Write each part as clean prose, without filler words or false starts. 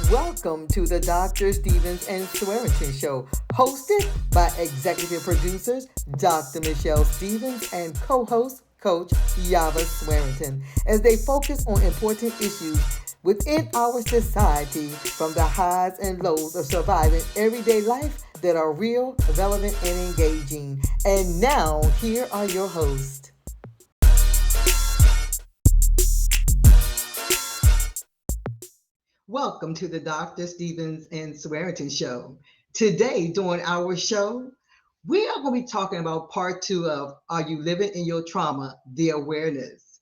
Welcome to the Dr. Stevens and Swearington Show, hosted by executive producers Dr. Michelle Stevens and co-host Coach Yava Swearington, as they focus on important issues within our society, from the highs and lows of surviving everyday life that are real, relevant, and engaging. And now, here are your hosts. Welcome to the Dr. Stevens and Swearington Show. Today, during our show, we are going to be talking about part two of Are You Living in Your Trauma? The Awareness.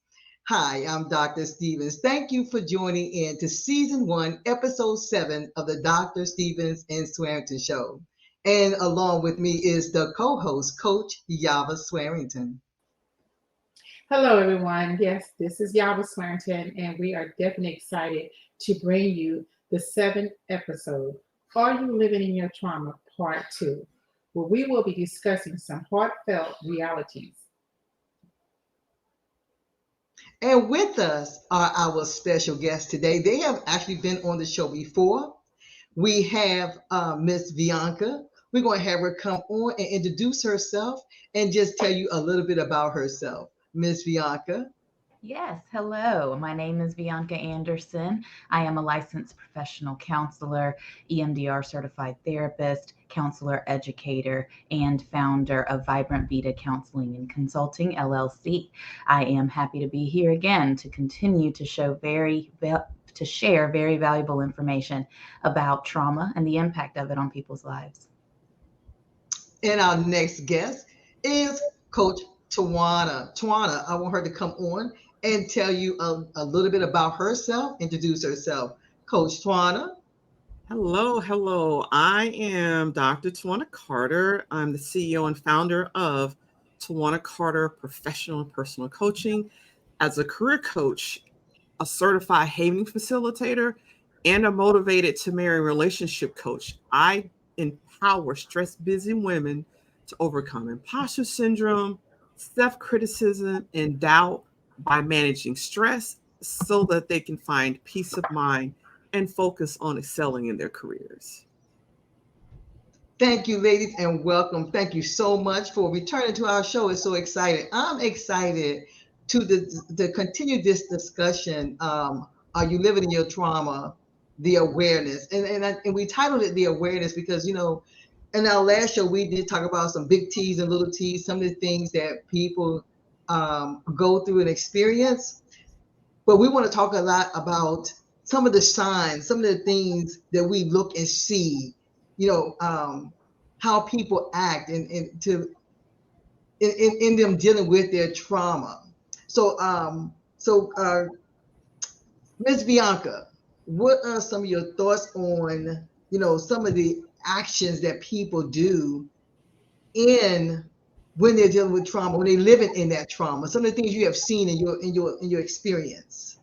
Hi, I'm Dr. Stevens. Thank you for joining in to season one, episode 7 of the Dr. Stevens and Swearington Show. And along with me is the co host, Coach Yava Swearington. Hello, everyone. Yes, this is Yava Swearington, and we are definitely excited to bring you the 7th episode, Are You Living in Your Trauma, Part 2, where we will be discussing some heartfelt realities. And with us are our special guests today. They have actually been on the show before. We have Miss Bianca. We're going to have her come on and introduce herself and just tell you a little bit about herself. Miss Bianca. Yes, hello. My name is Bianca Anderson. I am a licensed professional counselor, EMDR certified therapist, counselor educator, and founder of Vibrant Vita Counseling and Consulting LLC. I am happy to be here again to continue to share very valuable information about trauma and the impact of it on people's lives. And our next guest is Coach Tawana. Tawana, I want her to come on and tell you a little bit about herself, introduce herself. Coach Tawana. Hello. I am Dr. Tawana Carter. I'm the CEO and founder of Tawana Carter Professional and Personal Coaching. As a career coach, a certified haven facilitator, and a motivated to marry relationship coach, I empower stress-busy women to overcome imposter syndrome, self-criticism, and doubt by managing stress so that they can find peace of mind and focus on excelling in their careers. Thank you, ladies, and welcome. Thank you so much for returning to our show. It's so exciting. I'm excited to continue this discussion. Are you living in your trauma? The awareness, and we titled it the awareness because in our last show we did talk about some big T's and little T's, some of the things that people go through and experience. But we want to talk a lot about some of the signs, some of the things that we look and see, how people act in them dealing with their trauma. So Ms. Bianca, what are some of your thoughts on, some of the actions that people do when they're dealing with trauma, when they're living in that trauma, some of the things you have seen in your experience?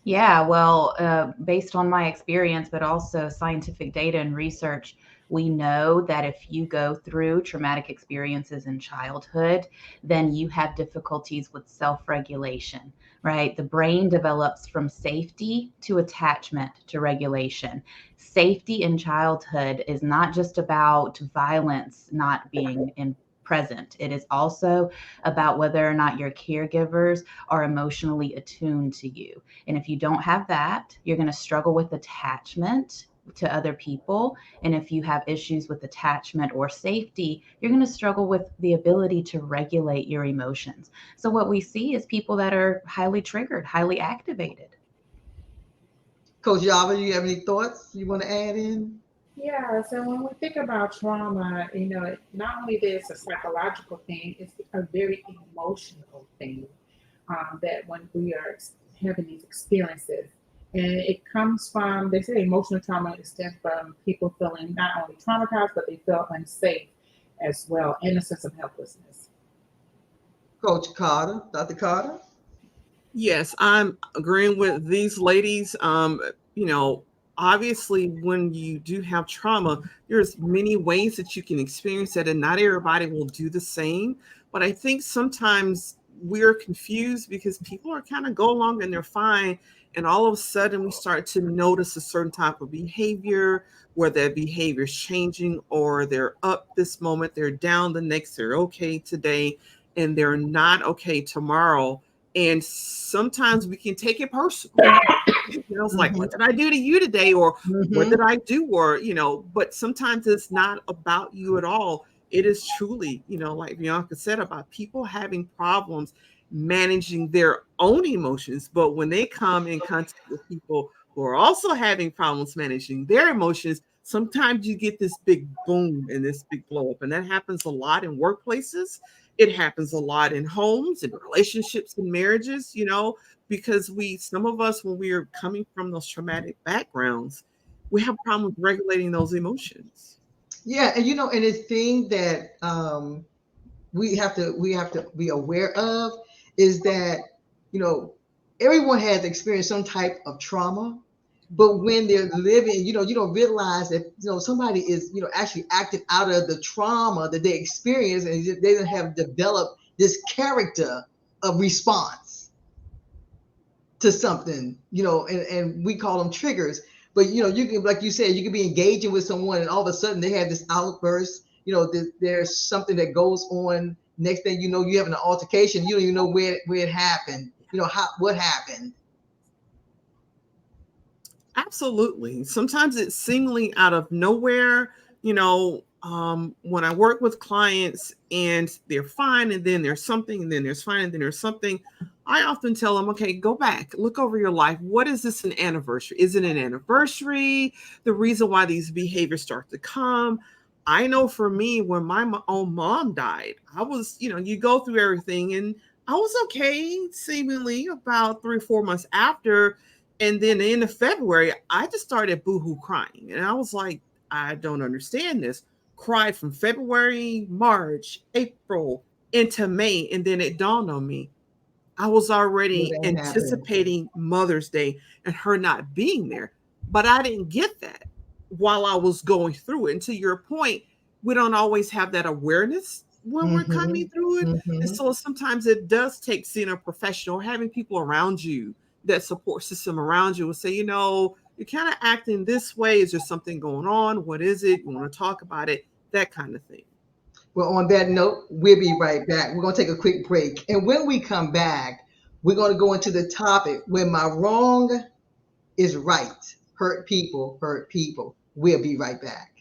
Yeah, well, based on my experience, but also scientific data and research, we know that if you go through traumatic experiences in childhood, then you have difficulties with self-regulation, right? The brain develops from safety to attachment to regulation. Safety in childhood is not just about violence not being in present. It is also about whether or not your caregivers are emotionally attuned to you. And if you don't have that, you're going to struggle with attachment to other people. And if you have issues with attachment or safety, you're going to struggle with the ability to regulate your emotions. So what we see is people that are highly triggered, highly activated. Coach Yava, you have any thoughts you want to add in? Yeah, so when we think about trauma, not only there's a psychological thing, it's a very emotional thing that when we are having these experiences. And it comes from, they say emotional trauma stems from people feeling not only traumatized, but they feel unsafe as well, and a sense of helplessness. Coach Carter, Dr. Carter? Yes, I'm agreeing with these ladies. Obviously, when you do have trauma, there's many ways that you can experience it, and not everybody will do the same. But I think sometimes we're confused because people are kind of go along and they're fine, And all of a sudden we start to notice a certain type of behavior, where that behavior is changing, or they're up this moment, they're down the next, they're okay today, and they're not okay tomorrow. And sometimes we can take it personal. It's like, what did I do to you today? Or what did I do? Or, but sometimes it's not about you at all. It is truly, like Bianca said, about people having problems managing their own emotions. But when they come in contact with people who are also having problems managing their emotions, sometimes you get this big boom and this big blow up. And that happens a lot in workplaces. It happens a lot in homes and relationships and marriages, because some of us, when we are coming from those traumatic backgrounds, we have problems regulating those emotions. Yeah, and and the thing that we have to be aware of is that everyone has experienced some type of trauma, but when they're living, you don't realize that somebody is actually acting out of the trauma that they experienced, and they have developed this character of response to something, and we call them triggers. But you can, like you said, you can be engaging with someone, and all of a sudden they have this outburst. There's something that goes on. Next thing you know, you having an altercation. You don't even know where it happened. What happened. Absolutely. Sometimes it's singling out of nowhere. When I work with clients and they're fine, and then there's something, and then there's fine, and then there's something, I often tell them, okay, go back, look over your life. What is this an anniversary? Is it an anniversary? The reason why these behaviors start to come? I know for me, when my own mom died, I was, you go through everything, and I was okay, seemingly about 3 or 4 months after. And then in the February, I just started boohoo crying. And I was like, I don't understand this. Cried from February, March, April into May. And then it dawned on me, I was already anticipating Mother's Day and her not being there. But I didn't get that while I was going through it. And to your point, we don't always have that awareness when we're coming through it. And so sometimes it does take seeing a professional, having people around you, that support system around you, will say, you're kind of acting this way. Is there something going on? What is it? You want to talk about it? That kind of thing. Well, on that note, we'll be right back. We're going to take a quick break. And when we come back, we're going to go into the topic, when my wrong is right. Hurt people, hurt people. We'll be right back.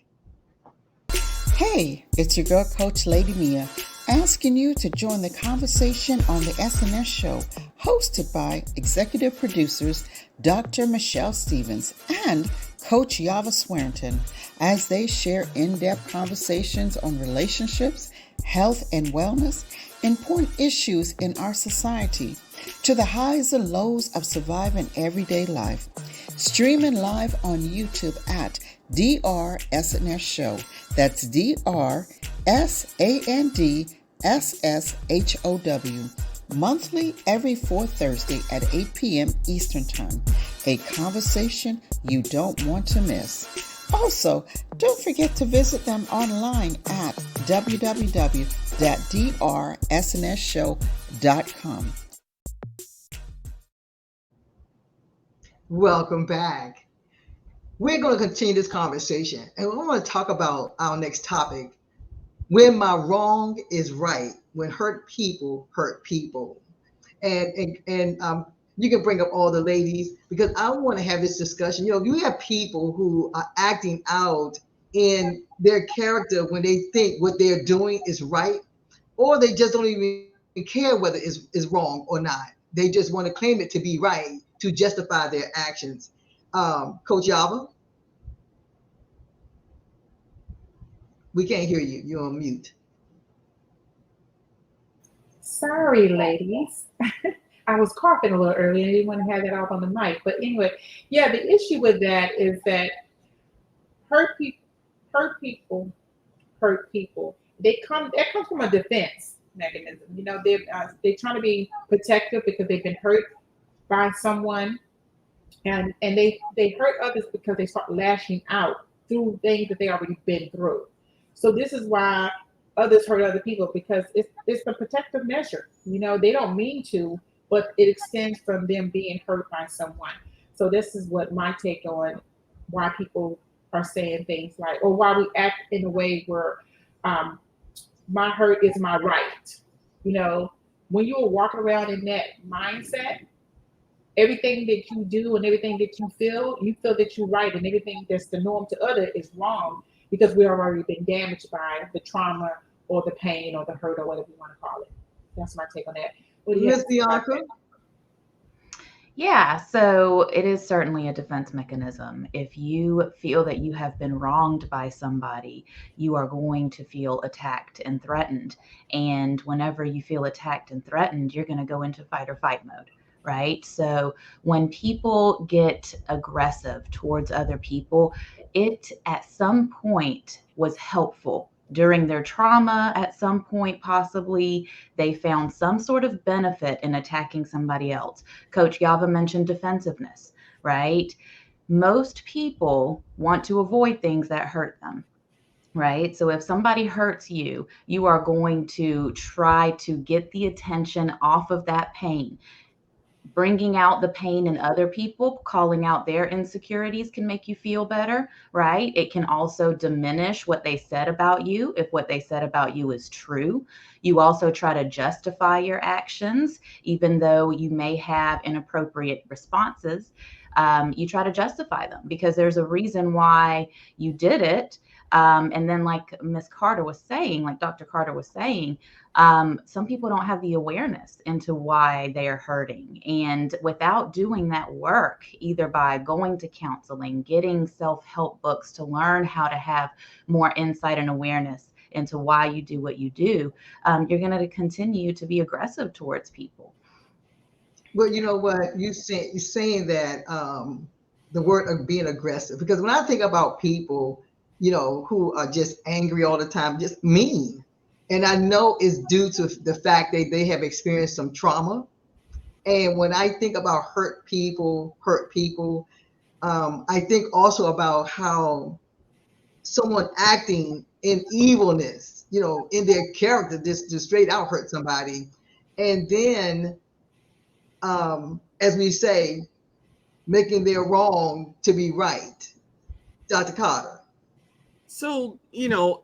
Hey, it's your girl, Coach Lady Mia, asking you to join the conversation on the SNS show, hosted by executive producers Dr. Michelle Stevens and Coach Yava Swearington, as they share in-depth conversations on relationships, health and wellness, important issues in our society, to the highs and lows of surviving everyday life. Streaming live on YouTube at DRSNS Show. That's DRSANDSSHOW. Monthly, every fourth Thursday at 8 p.m. Eastern Time. A conversation you don't want to miss. Also, don't forget to visit them online at www.drsnsshow.com. Welcome back. We're going to continue this conversation, and we want to talk about our next topic, when my wrong is right, when hurt people hurt people. And you can bring up all the ladies, because I want to have this discussion. You have people who are acting out in their character when they think what they're doing is right, or they just don't even care whether it's wrong or not. They just want to claim it to be right to justify their actions. Coach Yava, we can't hear you. You're on mute. Sorry, ladies. I was coughing a little earlier. I didn't want to have that off on the mic. But anyway, yeah, the issue with that is that hurt people. That comes from a defense mechanism. They're trying to be protective because they've been hurt by someone, and they hurt others because they start lashing out through things that they already been through. So this is why others hurt other people, because it's a protective measure. They don't mean to, but it extends from them being hurt by someone. So this is what my take on why people are saying things like, or why we act in a way where my hurt is my right. You know, when you are walking around in that mindset, everything that you do and everything that you feel that you're right, and everything that's the norm to other is wrong because we've already been damaged by the trauma or the pain or the hurt or whatever you want to call it. That's my take on that. What do you have Miss to say about Bianca? that? Yeah, so it is certainly a defense mechanism. If you feel that you have been wronged by somebody, you are going to feel attacked and threatened. And whenever you feel attacked and threatened, you're going to go into fight or fight mode, right? So when people get aggressive towards other people, it at some point was helpful. During their trauma, at some point, possibly, they found some sort of benefit in attacking somebody else. Coach Yava mentioned defensiveness, right? Most people want to avoid things that hurt them, right? So if somebody hurts you, you are going to try to get the attention off of that pain. Bringing out the pain in other people, calling out their insecurities can make you feel better, right? It can also diminish what they said about you if what they said about you is true. You also try to justify your actions, even though you may have inappropriate responses. You try to justify them because there's a reason why you did it. And then, like Miss Carter was saying, like Dr. Carter was saying, some people don't have the awareness into why they are hurting. And without doing that work, either by going to counseling, getting self-help books to learn how to have more insight and awareness into why you do what you do, you're going to continue to be aggressive towards people. Well, you know what you're saying that the word of being aggressive, because when I think about people, who are just angry all the time, just mean, and I know it's due to the fact that they have experienced some trauma. And when I think about hurt people, I think also about how someone acting in evilness, in their character, just straight out hurt somebody, and then, as we say, making their wrong to be right. Dr. Carter. So,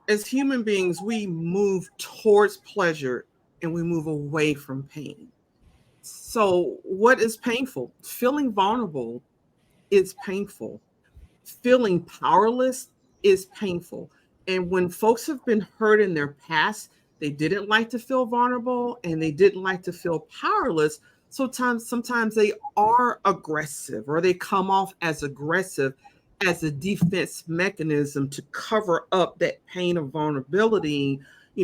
as human beings, we move towards pleasure and we move away from pain. So, what is painful? Feeling vulnerable is painful. Feeling powerless is painful. And when folks have been hurt in their past, they didn't like to feel vulnerable and they didn't like to feel powerless. Sometimes they are aggressive, or they come off as aggressive as a defense mechanism to cover up that pain of vulnerability,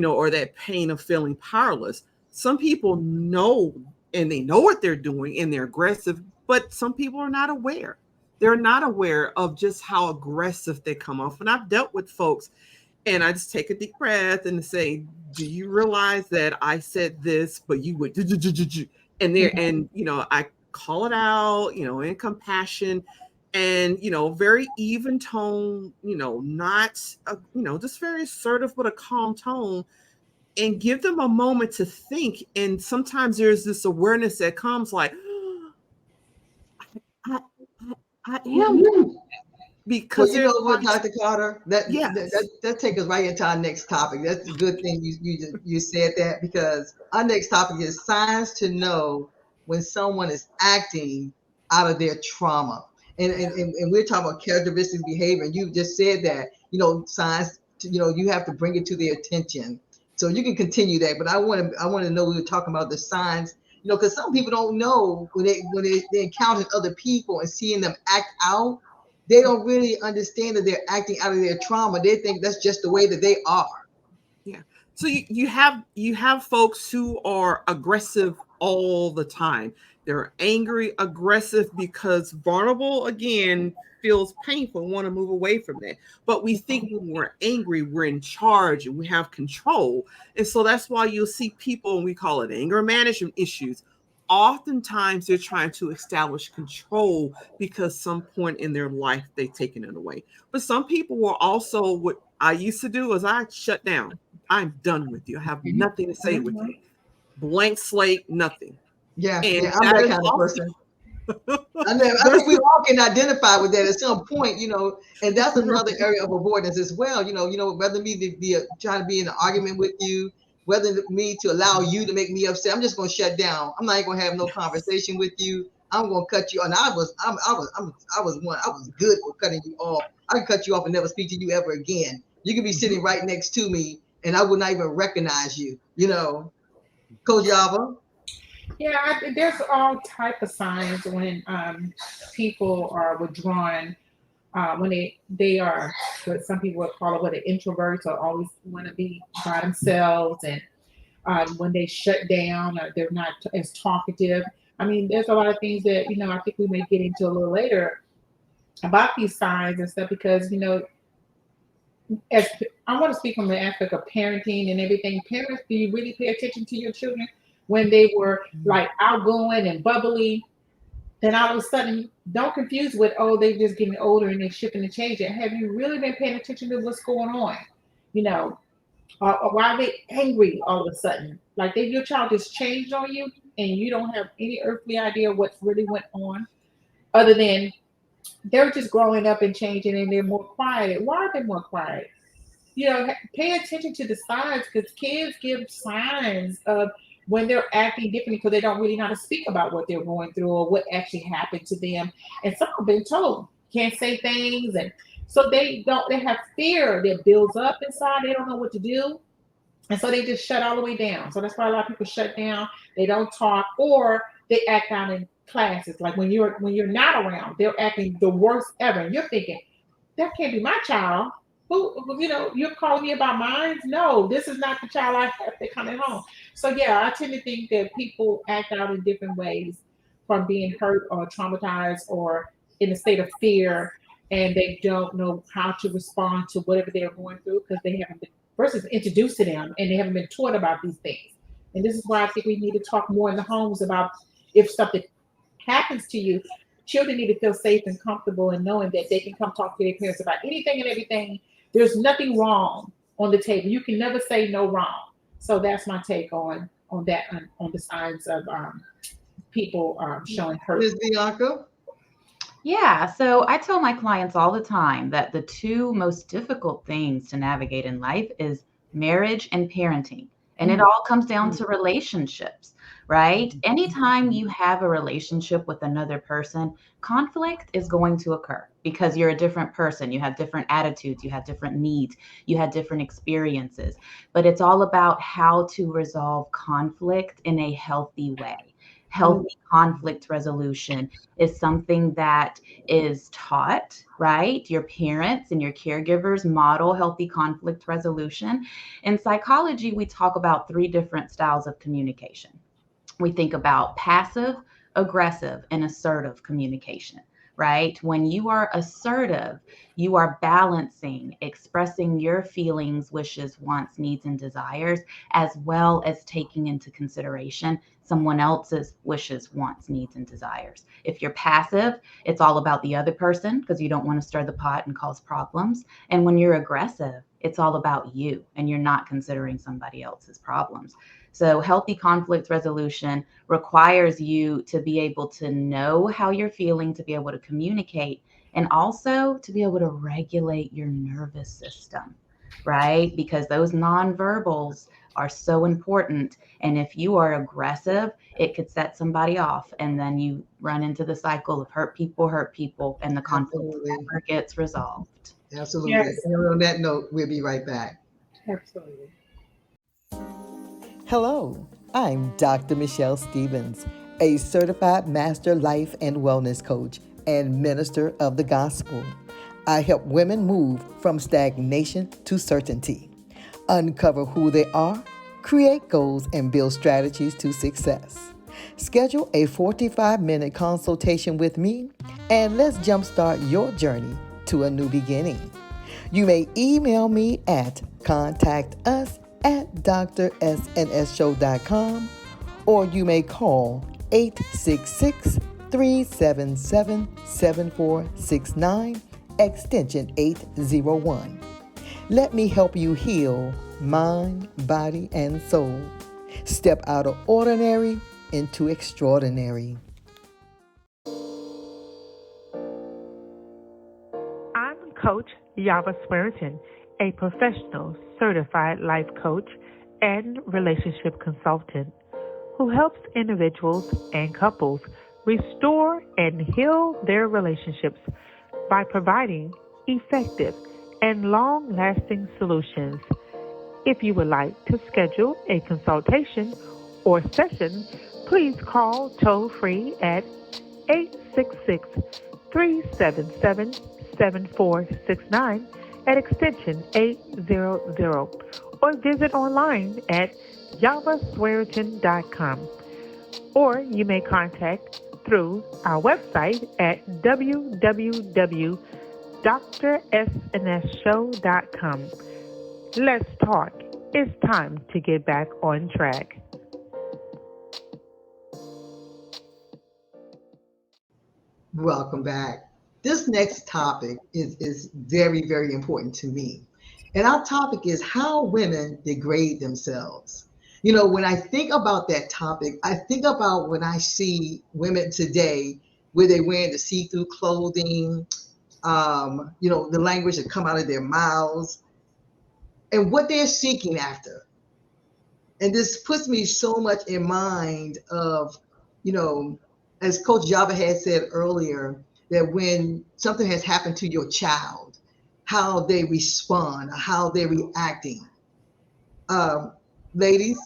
or that pain of feeling powerless. Some people know, and they know what they're doing, and they're aggressive, but some people are not aware. They're not aware of just how aggressive they come off. And I've dealt with folks, and I just take a deep breath and say, do you realize that I said this, but you would, and there, and, I call it out, in compassion, and, very even tone, not, just very assertive, but a calm tone, and give them a moment to think. And sometimes there's this awareness that comes like, I am, because well, you know what, Dr. Carter, that takes us right into our next topic. That's a good thing you said that, because our next topic is signs to know when someone is acting out of their trauma. And we're talking about characteristics, behavior. And you just said that, signs, you have to bring it to their attention. So you can continue that. But I want to know, we were talking about the signs, because some people don't know when they encounter other people and seeing them act out, they don't really understand that they're acting out of their trauma. They think that's just the way that they are. Yeah. So you have folks who are aggressive all the time. They're angry, aggressive, because vulnerable, again, feels painful, want to move away from that. But we think when we're angry, we're in charge and we have control. And so that's why you'll see people, and we call it anger management issues. Oftentimes they're trying to establish control because some point in their life they've taken it away. But some people will also, what I used to do is I shut down. I'm done with you. I have nothing to say with you. Blank slate, nothing. Yeah, And I'm that that is kind of also person. I think we all can identify with that at some point, and that's another area of avoidance as well. Whether me to be trying to be in an argument with you, whether me to allow you to make me upset, I'm just going to shut down. I'm not even going to have no conversation with you. I'm going to cut you. And I was good for cutting you off. I can cut you off and never speak to you ever again. You could be sitting right next to me, and I would not even recognize you. Coach Yava. Yeah, there's all type of signs when people are withdrawn, when they are what some people would call it, what introverts, or always want to be by themselves, and when they shut down, or they're not as talkative. I mean, there's a lot of things that I think we may get into a little later about these signs and stuff, because as I want to speak from the aspect of parenting and everything. Parents, do you really pay attention to your children when they were like outgoing and bubbly? Then all of a sudden, don't confuse with, oh, they're just getting older and they're shifting and changing. Have you really been paying attention to what's going on? Or why are they angry all of a sudden? Like your child just changed on you, and you don't have any earthly idea what really went on, other than they're just growing up and changing, and they're more quiet. Why are they more quiet? Pay attention to the signs, because kids give signs of when they're acting differently, because they don't really know how to speak about what they're going through or what actually happened to them. And some have been told can't say things, and so they have fear that builds up inside. They don't know what to do. And so they just shut all the way down. So that's why a lot of people shut down. They don't talk, or they act out in classes. Like when you're not around, they're acting the worst ever. And you're thinking, that can't be my child. You're calling me about mine? No, this is not the child I have to come at home. So yeah, I tend to think that people act out in different ways from being hurt or traumatized or in a state of fear, and they don't know how to respond to whatever they're going through, because they haven't been versus introduced to them, and they haven't been taught about these things. And this is why I think we need to talk more in the homes about, if something happens to you, children need to feel safe and comfortable and knowing that they can come talk to their parents about anything and everything. There's nothing wrong on the table. You can never say no wrong. So that's my take on that, on the signs of people showing hurt. Ms. Bianca? Yeah, so I tell my clients all the time that the two most difficult things to navigate in life is marriage and parenting. And it all comes down to relationships, right? Anytime you have a relationship with another person, conflict is going to occur because you're a different person. You have different attitudes, you have different needs, you have different experiences. But it's all about how to resolve conflict in a healthy way. Healthy conflict resolution is something that is taught, right? Your parents and your caregivers model healthy conflict resolution. In psychology, we talk about 3 different styles of communication. We think about passive, aggressive, and assertive communication, right? When you are assertive, you are balancing, expressing your feelings, wishes, wants, needs, and desires, as well as taking into consideration someone else's wishes, wants, needs, and desires. If you're passive, it's all about the other person because you don't want to stir the pot and cause problems. And when you're aggressive, it's all about you and you're not considering somebody else's problems. So healthy conflict resolution requires you to be able to know how you're feeling, to be able to communicate, and also to be able to regulate your nervous system, right? Because those nonverbals are so important. And if you are aggressive, it could set somebody off. And then you run into the cycle of hurt people, and the conflict never gets resolved. Absolutely. Yes. And on that note, we'll be right back. Absolutely. Hello, I'm Dr. Michelle Stevens, a certified master life and wellness coach and minister of the gospel. I help women move from stagnation to certainty, uncover who they are, create goals, and build strategies to success. Schedule a 45-minute consultation with me, and let's jumpstart your journey to a new beginning. You may email me at contactus@drsnsshow.com, or you may call 866-377-7469, extension 801. Let me help you heal mind, body, and soul. Step out of ordinary into extraordinary. I'm Coach Yava Sweariton, a professional certified life coach and relationship consultant who helps individuals and couples restore and heal their relationships by providing effective and long-lasting solutions. If you would like to schedule a consultation or session, please call toll-free at 866-377-7469 at extension 800 or visit online at javasweariton.com. Or you may contact through our website at www.drsnsshow.com. Let's talk. It's time to get back on track. Welcome back. This next topic is very, very important to me. And our topic is how women degrade themselves. You know, when I think about that topic, I think about when I see women today where they're wearing the see-through clothing, you know, the language that come out of their mouths and what they're seeking after. And this puts me so much in mind of, you know, as Coach Java had said earlier, that when something has happened to your child, how they respond, how they're reacting. Ladies,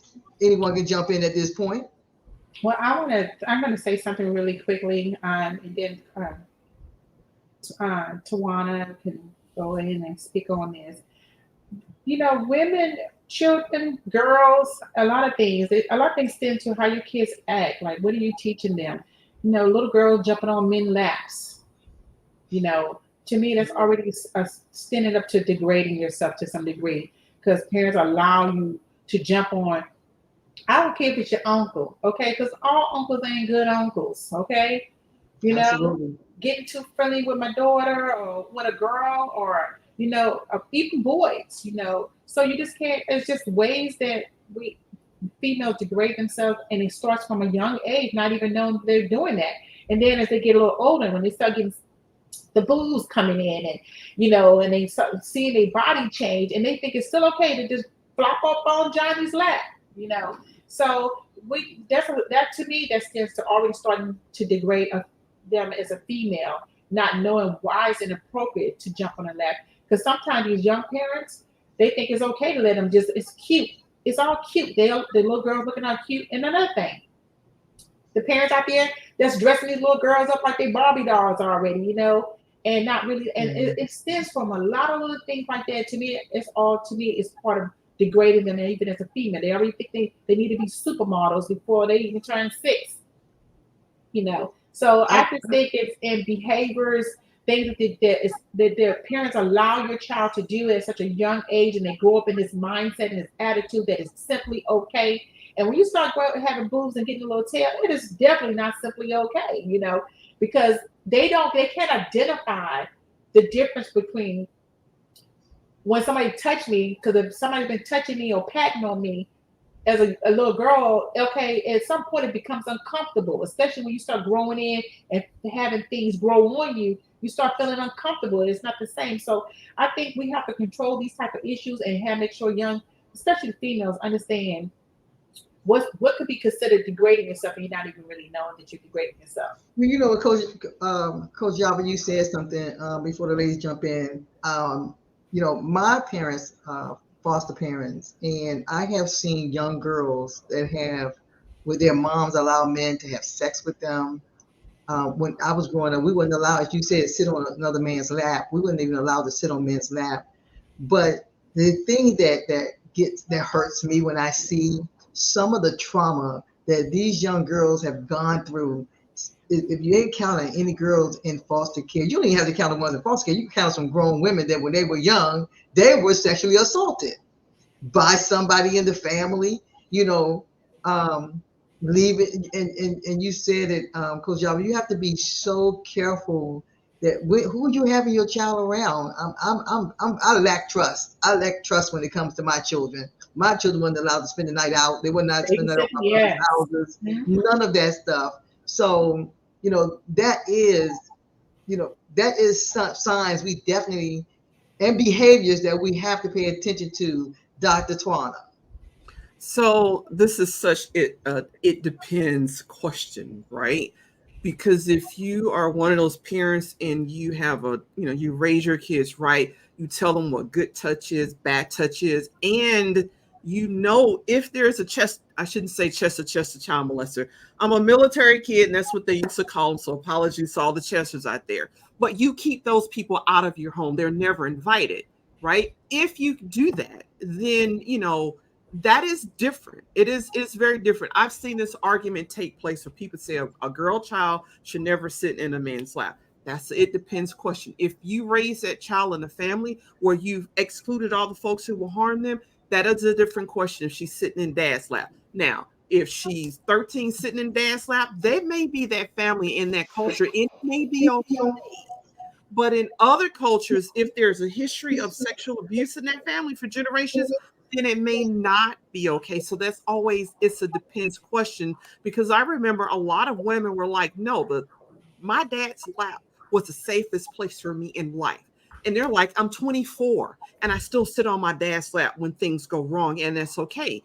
anyone can jump in at this point? Well, I'm going to say something really quickly, and then Tawana can go in and speak on this. You know, women, children, girls, a lot of things tend to how your kids act. Like, what are you teaching them? You know, little girls jumping on men's laps. You know, to me, that's already standing up to degrading yourself to some degree, because parents allow you to jump on. I don't care if it's your uncle, okay? Because all uncles ain't good uncles, okay? You know, Absolutely. Getting too friendly with my daughter or with a girl, or, you know, even boys, you know. So you just can't, it's just ways that females degrade themselves, and it starts from a young age, not even knowing they're doing that. And then as they get a little older, when they start getting the blues coming in, and, you know, and they start seeing their body change, and they think it's still okay to just flop up on Johnny's lap, you know. So that to me, that stands to already starting to degrade them as a female, not knowing why it's inappropriate to jump on a lap. Because sometimes these young parents, they think it's okay to let them just, it's cute. It's all cute. The little girls looking all cute. And another thing, the parents out there that's dressing these little girls up like they Barbie dolls already, you know, and not really, and it stems from a lot of little things like that. To me, it's part of degrading them, and even as a female. They already think they need to be supermodels before they even turn 6, you know. So I just think it's in behaviors, things that their parents allow your child to do at such a young age, and they grow up in this mindset and this attitude that is simply okay. And when you start having boobs and getting a little tail, it is definitely not simply okay, you know, because they can't identify the difference between when somebody touched me, because if somebody's been touching me or patting on me as a little girl, okay, at some point it becomes uncomfortable, especially when you start growing in and having things grow on you, you start feeling uncomfortable. It's not the same. So I think we have to control these type of issues and make sure young, especially females, understand what could be considered degrading yourself, and you're not even really knowing that you're degrading yourself. Well, you know, Coach Java, you said something before the ladies jump in. You know, my parents, foster parents, and I have seen young girls that have, where their moms allow men to have sex with them. When I was growing up, we wasn't allowed, as you said, sit on another man's lap. We wasn't even allowed to sit on men's lap. But the thing that hurts me when I see some of the trauma that these young girls have gone through. If you ain't counting any girls in foster care, you don't even have to count the ones in foster care. You can count some grown women that when they were young, they were sexually assaulted by somebody in the family, you know, leave it. And you said it, Coach Java, you have to be so careful that who you having your child around. I lack trust. I lack trust when it comes to my children. My children weren't allowed to spend the night out. They were not spending the night at my Yes. houses. None of that stuff. So, that is some signs we definitely, and behaviors that we have to pay attention to, Dr. Twana. So this is such it depends question, right? Because if you are one of those parents and you have you raise your kids right, you tell them what good touch is, bad touch is, and if there's I shouldn't say Chester child molester. I'm a military kid, and that's what they used to call them. So apologies to all the Chesters out there. But you keep those people out of your home. They're never invited, right? If you do that, then, that is different. It's very different. I've seen this argument take place where people say a girl child should never sit in a man's lap. It depends question. If you raise that child in a family where you've excluded all the folks who will harm them, that is a different question if she's sitting in dad's lap. Now, if she's 13 sitting in dad's lap, they may be that family in that culture. It may be okay. But in other cultures, if there's a history of sexual abuse in that family for generations, then it may not be okay. So it's a depends question, because I remember a lot of women were like, no, but my dad's lap was the safest place for me in life. And they're like, I'm 24 and I still sit on my dad's lap when things go wrong, and that's okay.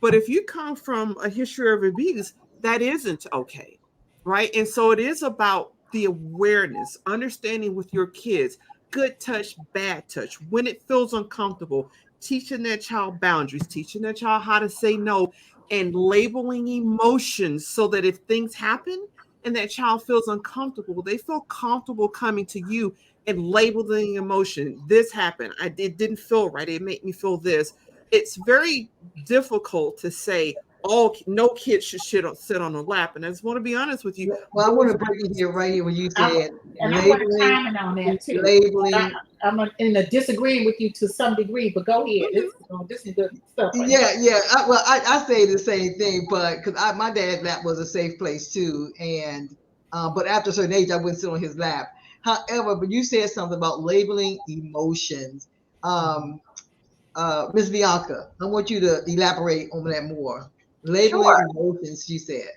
But if you come from a history of abuse, that isn't okay, right? And so it is about the awareness, understanding with your kids, good touch, bad touch, when it feels uncomfortable, teaching that child boundaries, teaching that child how to say no, and labeling emotions so that if things happen and that child feels uncomfortable, they feel comfortable coming to you and labeling emotion. This happened. It didn't feel right. It made me feel this. It's very difficult to say, oh, no kid should sit on a lap. And I just want to be honest with you. Well, I want to bring you here right here when you said I want to chime in on that too. Labeling. I'm in a disagreeing with you to some degree, but go ahead. This is good stuff. Right? Yeah. I say the same thing, but because my dad's lap was a safe place too, and but after a certain age, I wouldn't sit on his lap. However, but you said something about labeling emotions. Ms. Bianca, I want you to elaborate on that more. Labeling emotions, she said,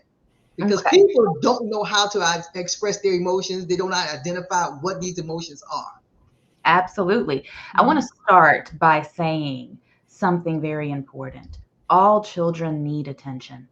because people don't know how to express their emotions. They don't identify what these emotions are. Absolutely. I want to start by saying something very important. All children need attention.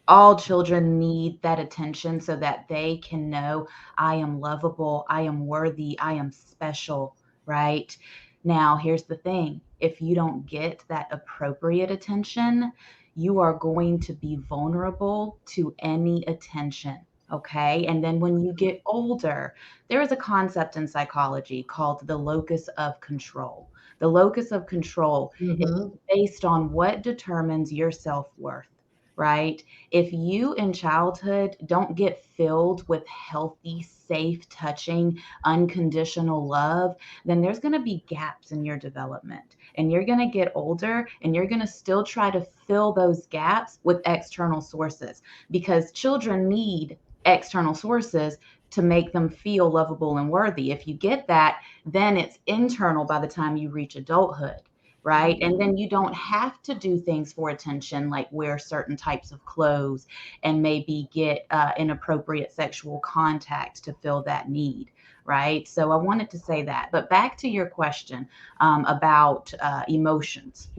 All children need that attention so that they can know, I am lovable, I am worthy, I am special, right? Now, here's the thing. If you don't get that appropriate attention, you are going to be vulnerable to any attention. Okay. And then when you get older, there is a concept in psychology called the locus of control. The locus of control is based on what determines your self-worth, right? If you in childhood don't get filled with healthy, safe, touching, unconditional love, then there's going to be gaps in your development. And you're going to get older and you're going to still try to fill those gaps with external sources, because children need external sources to make them feel lovable and worthy. If you get that, then it's internal by the time you reach adulthood, right? And then you don't have to do things for attention, like wear certain types of clothes and maybe get inappropriate sexual contact to fill that need. Right. So I wanted to say that. But back to your question about emotions.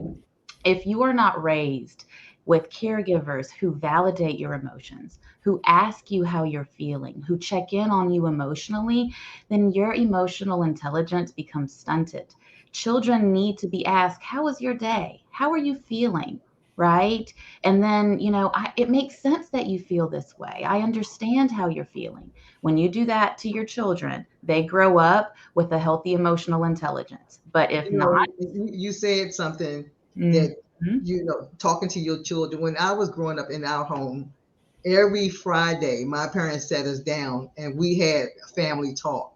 If you are not raised with caregivers who validate your emotions, who ask you how you're feeling, who check in on you emotionally, then your emotional intelligence becomes stunted. Children need to be asked, how was your day? How are you feeling? Right. And then, it makes sense that you feel this way. I understand how you're feeling. When you do that to your children, they grow up with a healthy emotional intelligence. But if not, you said something that, talking to your children. When I was growing up in our home, every Friday, my parents sat us down and we had a family talk.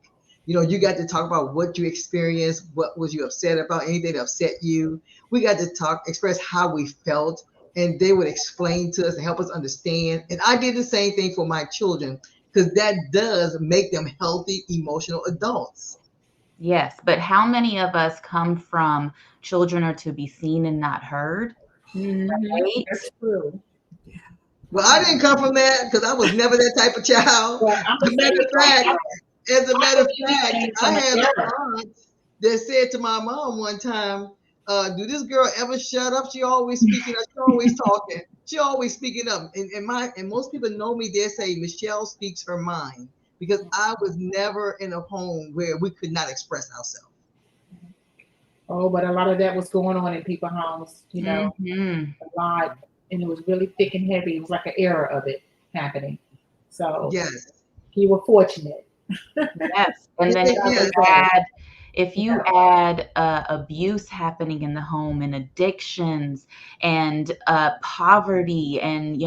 You got to talk about what you experienced, what was you upset about, anything that upset you. We got to express how we felt, and they would explain to us and help us understand. And I did the same thing for my children, because that does make them healthy, emotional adults. Yes, but how many of us come from children are to be seen and not heard, right? That's true. Well, I didn't come from that because I was never that type of child. But I'm As gonna a say, matter of fact, as a I matter of believe we fact, came I from an had an era. aunt that said to my mom one time, "Do this girl ever shut up? She always speaking up. She always talking. She always speaking up." And most people know me. They say Michelle speaks her mind because I was never in a home where we could not express ourselves. Oh, but a lot of that was going on in people's homes, Mhm. a lot, and it was really thick and heavy. It was like an era of it happening. So Yes, you were fortunate. Yes, and then yes, if you add abuse happening in the home and addictions and poverty and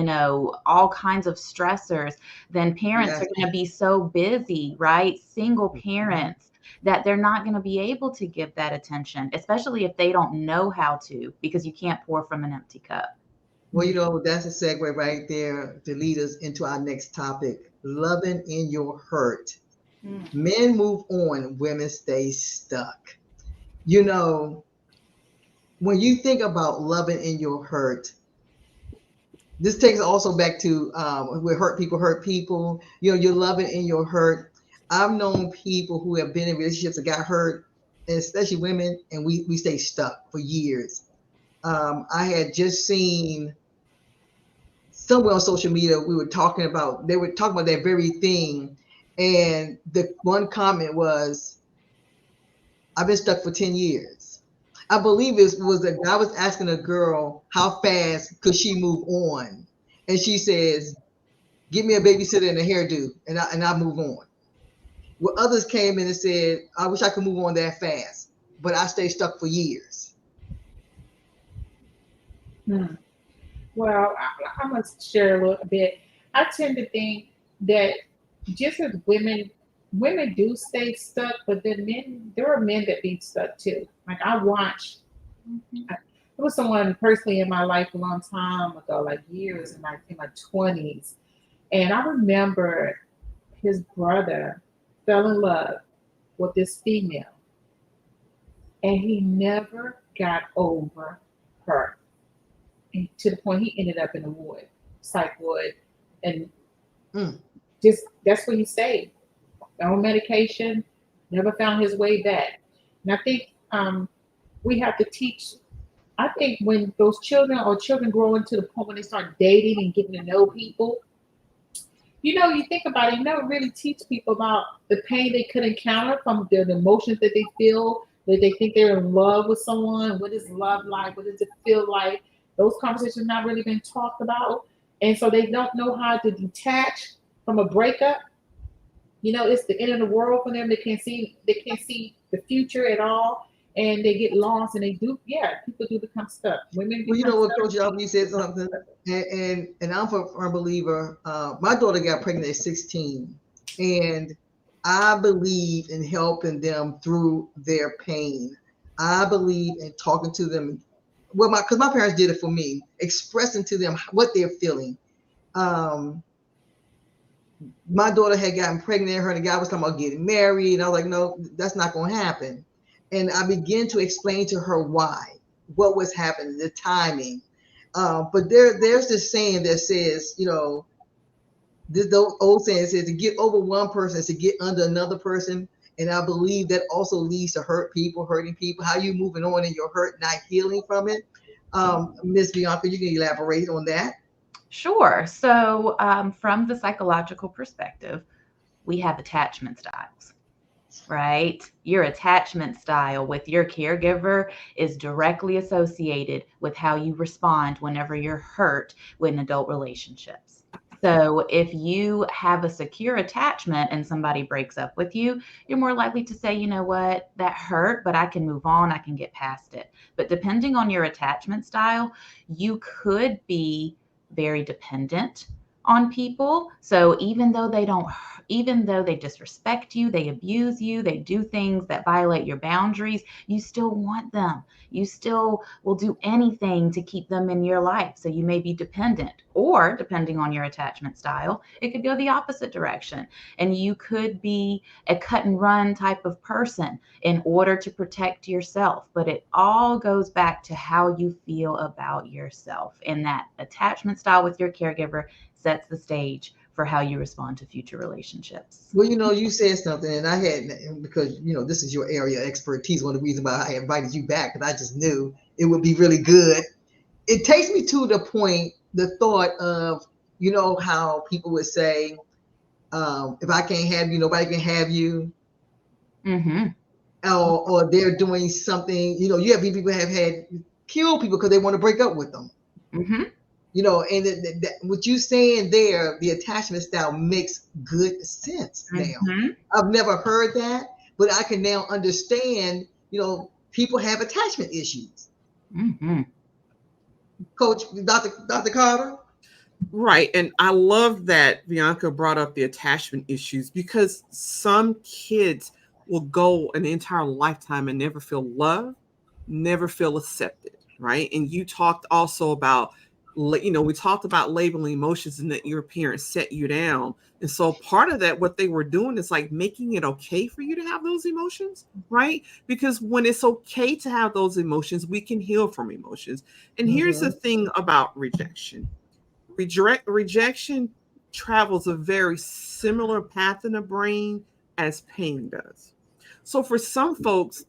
all kinds of stressors, then parents yes. are going to be so busy, right? Single parents that they're not going to be able to give that attention, especially if they don't know how to, because you can't pour from an empty cup. Well, that's a segue right there to lead us into our next topic, loving in your hurt. Men move on, women stay stuck. You know, when you think about loving in your hurt, this takes also back to where hurt people hurt people. You're loving in your hurt. I've known people who have been in relationships that got hurt, and especially women, and we stay stuck for years. I had just seen somewhere on social media they were talking about that very thing, and the one comment was, "I've been stuck for 10 years." I believe it was a guy was asking a girl how fast could she move on, and she says, "Give me a babysitter and a hairdo, and I move on." Well, others came in and said, "I wish I could move on that fast, but I stay stuck for years." Hmm. Well, I must share a little bit. I tend to think that just as women do stay stuck, but then there are men that be stuck too. Like I watch, there was someone personally in my life a long time ago, like years in my 20s, and I remember his brother fell in love with this female, and he never got over her, and to the point he ended up in the wood, psych ward, and Mm. just that's where he stayed on medication, never found his way back. And I think we have to teach. I think when those children grow into the point when they start dating and getting to know people, you think about it, you never really teach people about the pain they could encounter from the emotions that they feel, that they think they're in love with someone. What is love like? What does it feel like? Those conversations have not really been talked about. And so they don't know how to detach from a breakup. It's the end of the world for them. They can't see the future at all. And they get lost and people do become stuck. Women Well, you become know what, stuck. Coach Alvin, you said something, and I'm a firm believer. My daughter got pregnant at 16, and I believe in helping them through their pain. I believe in talking to them. Well, because my parents did it for me, expressing to them what they're feeling. Um, my daughter had gotten pregnant. Her and the guy was talking about getting married, and I was like, "No, that's not going to happen." And I began to explain to her why, what was happening, the timing. But there's this saying that says, the old saying says to get over one person is to get under another person. And I believe that also leads to hurting people. How you moving on in your hurt, not healing from it. Miss Bianca, you can elaborate on that. Sure. So, from the psychological perspective, we have attachment styles, right? Your attachment style with your caregiver is directly associated with how you respond whenever you're hurt in adult relationships. So, if you have a secure attachment and somebody breaks up with you, you're more likely to say, you know what, that hurt, but I can move on, I can get past it. But depending on your attachment style, you could be very dependent on people. So even though they disrespect you, they abuse you, they do things that violate your boundaries, you still want them. You still will do anything to keep them in your life. So you may be dependent, or depending on your attachment style, it could go the opposite direction. And you could be a cut and run type of person in order to protect yourself. But it all goes back to how you feel about yourself. And that attachment style with your caregiver sets the stage for how you respond to future relationships. Well, you said something, and I had, because this is your area of expertise. One of the reasons why I invited you back, because I just knew it would be really good. It takes me to the thought of, how people would say, if I can't have you, nobody can have you. Mm-hmm. Or they're doing something. You have people have had kill people because they want to break up with them. Mm-hmm. And what you're saying there, the attachment style makes good sense now. Mm-hmm. I've never heard that, but I can now understand, people have attachment issues. Mm-hmm. Coach, Dr. Carter? Right. And I love that Bianca brought up the attachment issues, because some kids will go an entire lifetime and never feel loved, never feel accepted. Right. And you talked also about, we talked about labeling emotions and that your parents set you down. And so part of that, what they were doing is like making it okay for you to have those emotions, right? Because when it's okay to have those emotions, we can heal from emotions. And here's the thing about rejection. Rejection travels a very similar path in the brain as pain does. So for some folks,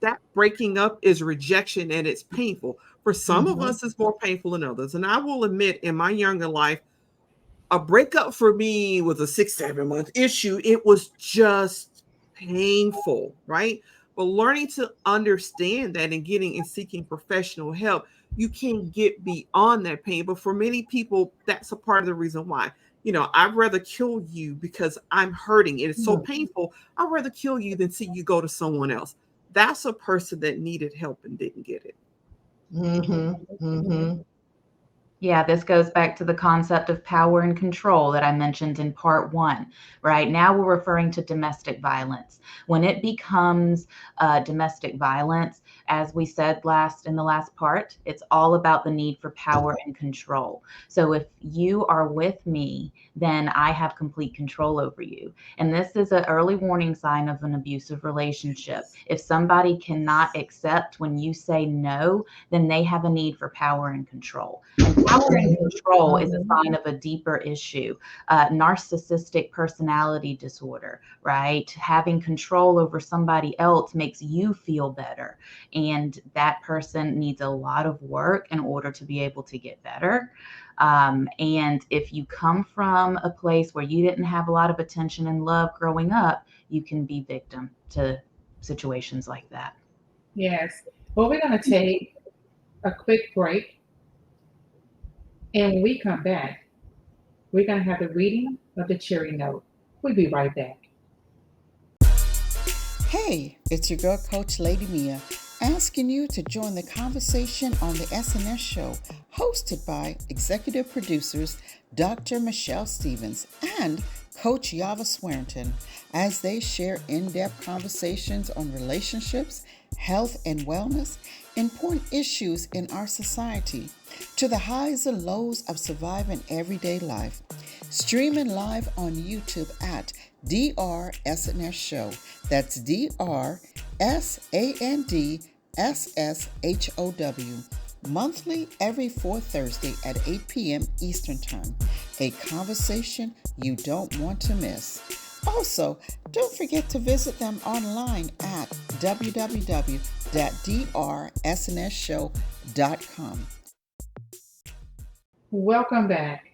that breaking up is rejection and it's painful. For some of us, it's more painful than others. And I will admit, in my younger life, a breakup for me was a 6-7 month issue. It was just painful, right? But learning to understand that and seeking professional help, you can get beyond that pain. But for many people, that's a part of the reason why. I'd rather kill you because I'm hurting. It's so painful. I'd rather kill you than see you go to someone else. That's a person that needed help and didn't get it. Mm-hmm. Mm-hmm. Yeah, this goes back to the concept of power and control that I mentioned in part 1. Right now, we're referring to domestic violence. When it becomes domestic violence, as we said in the last part, it's all about the need for power and control. So if you are with me, then I have complete control over you. And this is an early warning sign of an abusive relationship. If somebody cannot accept when you say no, then they have a need for power and control. And power and control is a sign of a deeper issue, narcissistic personality disorder, right? Having control over somebody else makes you feel better. And that person needs a lot of work in order to be able to get better. And if you come from a place where you didn't have a lot of attention and love growing up, you can be victim to situations like that. Yes. Well, we're going to take a quick break. And when we come back, we're going to have the reading of the Cherry Note. We'll be right back. Hey, it's your girl, Coach Lady Mia, asking you to join the conversation on the SNS show, hosted by executive producers Dr. Michelle Stevens and Coach Yava Swearington, as they share in-depth conversations on relationships, health and wellness, important issues in our society, to the highs and lows of surviving everyday life. Streaming live on YouTube at DRSNS Show. That's DRSANDSSHOW. Monthly every 4th Thursday at 8 p.m. Eastern Time. A conversation you don't want to miss. Also, don't forget to visit them online at www.drsnsshow.com. Welcome back.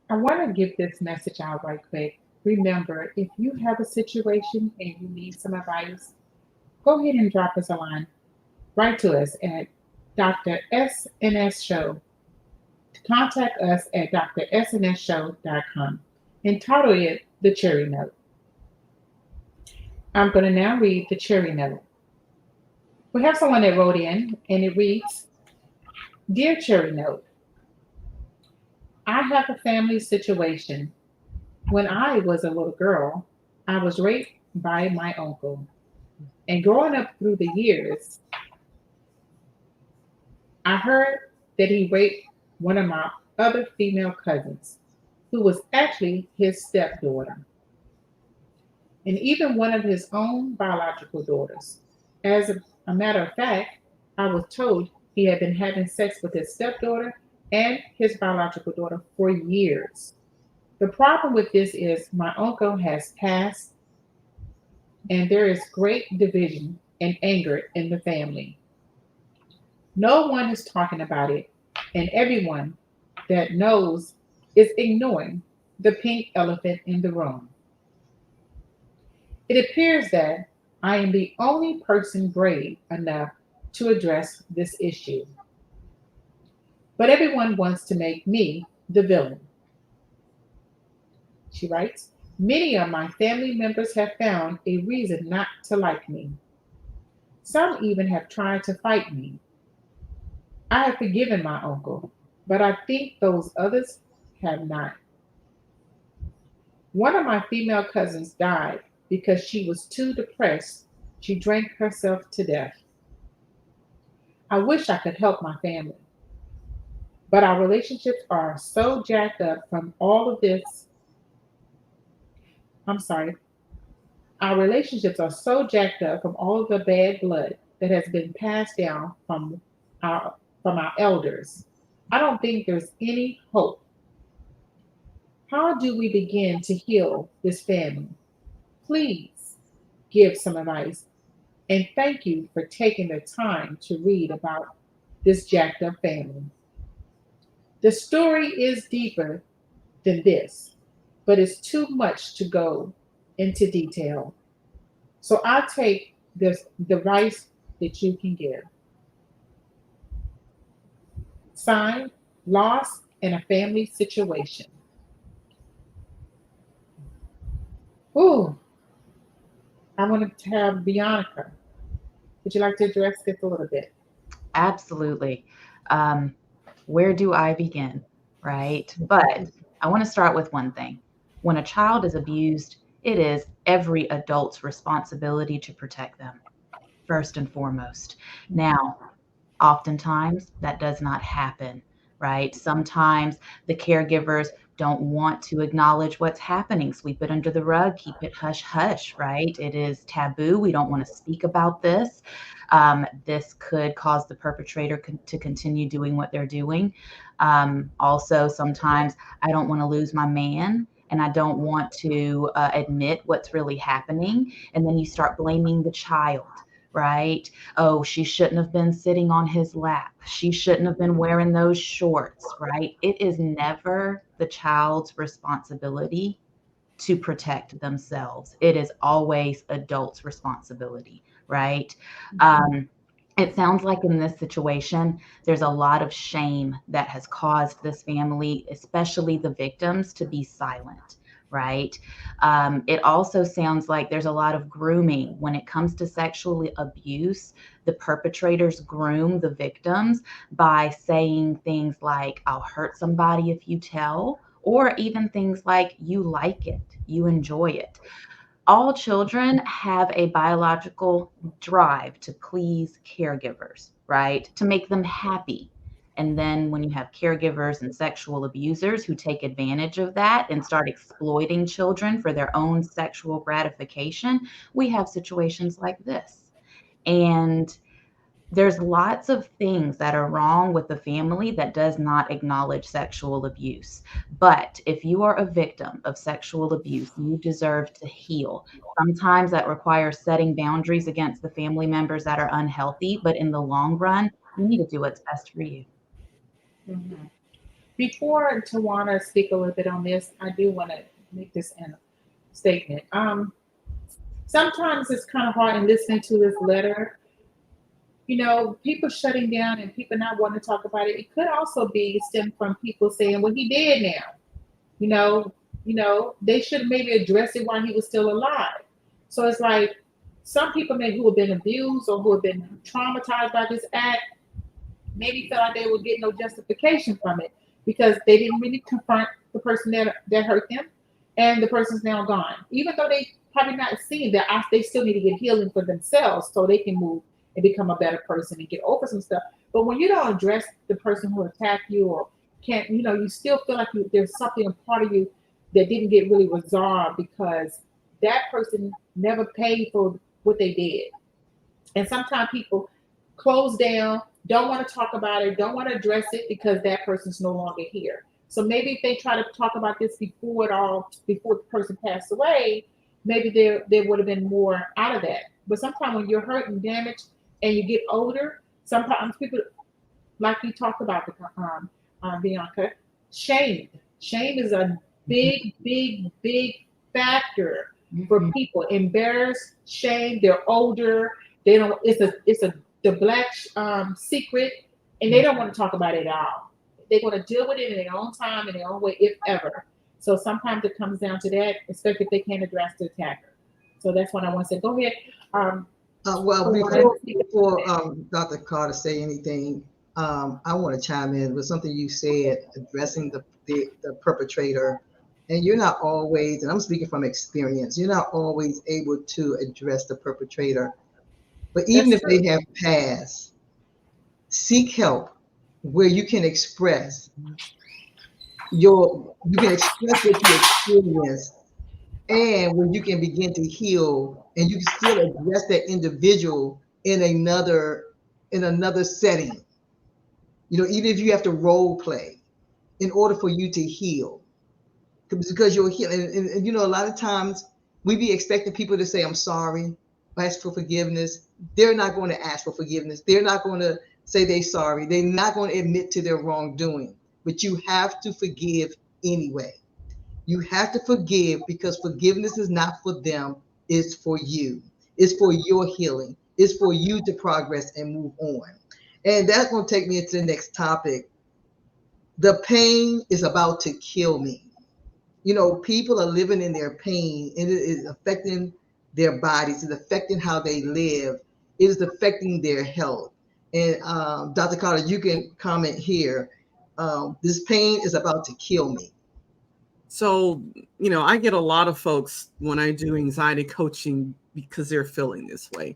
I want to give this message out right quick. Remember, if you have a situation and you need some advice, go ahead and drop us a line. Write to us at Dr. SNS Show. Contact us at drsnsshow.com and title it The Cherry Note. I'm going to now read the Cherry Note. We have someone that wrote in, and it reads, Dear Cherry Note, I have a family situation. When I was a little girl, I was raped by my uncle. And growing up through the years, I heard that he raped one of my other female cousins, who was actually his stepdaughter, and even one of his own biological daughters. As a matter of fact, I was told he had been having sex with his stepdaughter and his biological daughter for years. The problem with this is my uncle has passed, and there is great division and anger in the family. No one is talking about it, and everyone that knows is ignoring the pink elephant in the room. It appears that I am the only person brave enough to address this issue, but everyone wants to make me the villain. She writes, many of my family members have found a reason not to like me. Some even have tried to fight me. I have forgiven my uncle, but I think those others have not. One of my female cousins died because she was too depressed. She drank herself to death. I wish I could help my family, but our relationships are so jacked up from all of this. I'm sorry. Our relationships are so jacked up from all of the bad blood that has been passed down our from our elders. I don't think there's any hope. How do we begin to heal this family? Please give some advice. And thank you for taking the time to read about this jacked up family. The story is deeper than this, but it's too much to go into detail. So I'll take this the advice that you can give. Sign, loss in a family situation. Ooh, I want to have Bianca. Would you like to address this a little bit? Absolutely. Um, where do I begin? Right. But I want to start with one thing. When a child is abused, it is every adult's responsibility to protect them, first and foremost. Now, oftentimes that does not happen, right? Sometimes the caregivers don't want to acknowledge what's happening, sweep it under the rug, keep it hush hush, right? It is taboo. We don't want to speak about this. This could cause the perpetrator to continue doing what they're doing. Also, sometimes I don't want to lose my man. And I don't want to admit what's really happening. And then you start blaming the child, right? Oh, she shouldn't have been sitting on his lap. She shouldn't have been wearing those shorts, right? It is never the child's responsibility to protect themselves. It is always adults' responsibility, right? It sounds like in this situation, there's a lot of shame that has caused this family, especially the victims, to be silent, right? It also sounds like there's a lot of grooming. When it comes to sexual abuse, the perpetrators groom the victims by saying things like, I'll hurt somebody if you tell, or even things like, you like it, you enjoy it. All children have a biological drive to please caregivers, right? To make them happy. And then when you have caregivers and sexual abusers who take advantage of that and start exploiting children for their own sexual gratification, we have situations like this. And there's lots of things that are wrong with the family that does not acknowledge sexual abuse. But if you are a victim of sexual abuse, you deserve to heal. Sometimes that requires setting boundaries against the family members that are unhealthy, but in the long run, you need to do what's best for you. Mhm. Before Tawana speak a little bit on this, I do want to make this statement. Sometimes it's kind of hard in listening to this letter. People shutting down and people not wanting to talk about it. It could also be stem from people saying, "Well, he did now." You know, they should have maybe addressed it while he was still alive. So it's like some people maybe who have been abused or who have been traumatized by this act maybe felt like they were getting no justification from it. because they didn't really confront the person that hurt them, and the person's now gone. Even though they probably not seeing that, they still need to get healing for themselves so they can move and become a better person and get over some stuff. But when you don't address the person who attacked you or can't, you still feel like there's something, a part of you that didn't get really resolved because that person never paid for what they did. And sometimes people close down, don't want to talk about it, don't want to address it because that person's no longer here. So maybe if they try to talk about this before the person passed away, maybe there would have been more out of that. But sometimes when you're hurt and damaged and you get older, sometimes people, like you talked about, Bianca, shame. Shame is a big factor for people. Embarrassed, shame. They're older. They don't. It's the black secret, and they don't want to talk about it at all. They're going to deal with it in their own time, in their own way, if ever. So sometimes it comes down to that, especially if they can't address the attacker. So that's what I want to say. Go ahead. Well, before Dr. Carter say anything, I want to chime in with something you said addressing the perpetrator. And you're not always, and I'm speaking from experience, you're not always able to address the perpetrator. But even if they have passed, seek help where you can express what you experienced, and when you can begin to heal, and you can still address that individual in another setting. Even if you have to role play in order for you to heal, because you're healing. And a lot of times we be expecting people to say, "I'm sorry," ask for forgiveness. They're not going to ask for forgiveness. They're not going to say they're sorry. They're not going to admit to their wrongdoing. But you have to forgive anyway. You have to forgive because forgiveness is not for them. It's for you. It's for your healing. It's for you to progress and move on. And that's going to take me into the next topic. The pain is about to kill me. People are living in their pain, and it is affecting their bodies. It's affecting how they live. It is affecting their health. And Dr. Carter, you can comment here. This pain is about to kill me. So, I get a lot of folks when I do anxiety coaching because they're feeling this way.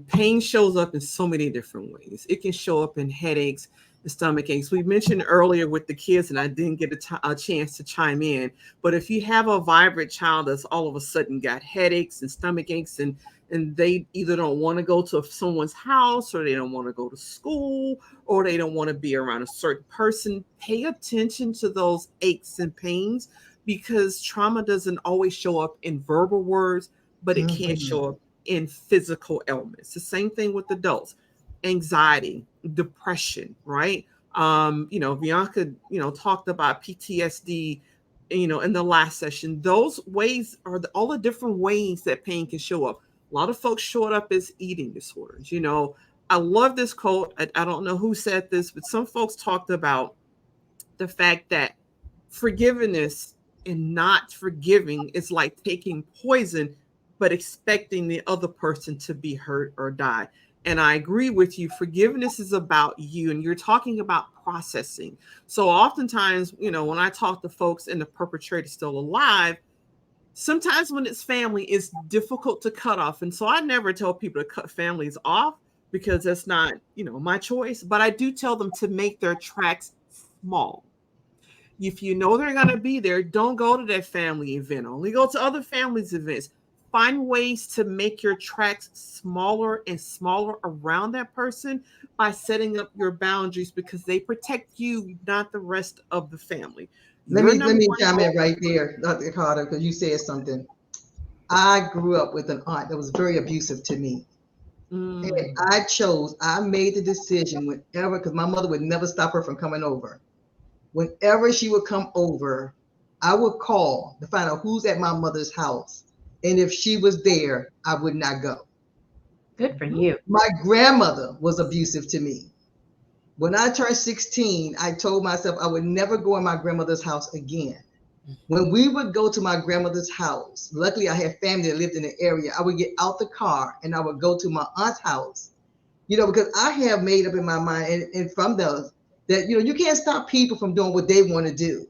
Pain shows up in so many different ways. It can show up in headaches and stomach aches. We mentioned earlier with the kids, and I didn't get a chance to chime in, but if you have a vibrant child that's all of a sudden got headaches and stomach aches, and they either don't want to go to someone's house, or they don't want to go to school, or they don't want to be around a certain person, pay attention to those aches and pains, because trauma doesn't always show up in verbal words, but it can show up in physical ailments. The same thing with adults. Anxiety, depression, right? Bianca, talked about PTSD, in the last session. Those ways are all the different ways that pain can show up. A lot of folks show it up as eating disorders. I love this quote. I don't know who said this, but some folks talked about the fact that forgiveness and not forgiving is like taking poison, but expecting the other person to be hurt or die. And I agree with you. Forgiveness is about you, and you're talking about processing. So oftentimes, when I talk to folks and the perpetrator still alive, sometimes when it's family, it's difficult to cut off. And so I never tell people to cut families off, because that's not, my choice. But I do tell them to make their tracks small. If you know they're going to be there, don't go to that family event. Only go to other families' events. Find ways to make your tracks smaller and smaller around that person by setting up your boundaries, because they protect you, not the rest of the family. Let me chime in right there, Dr. Carter, because you said something. I grew up with an aunt that was very abusive to me. And I made the decision whenever, because my mother would never stop her from coming over. Whenever she would come over, I would call to find out who's at my mother's house. And if she was there, I would not go. Good for you. My grandmother was abusive to me. When I turned 16, I told myself I would never go in my grandmother's house again. When we would go to my grandmother's house, luckily I had family that lived in the area, I would get out the car and I would go to my aunt's house, because I have made up in my mind, and from that, you can't stop people from doing what they want to do,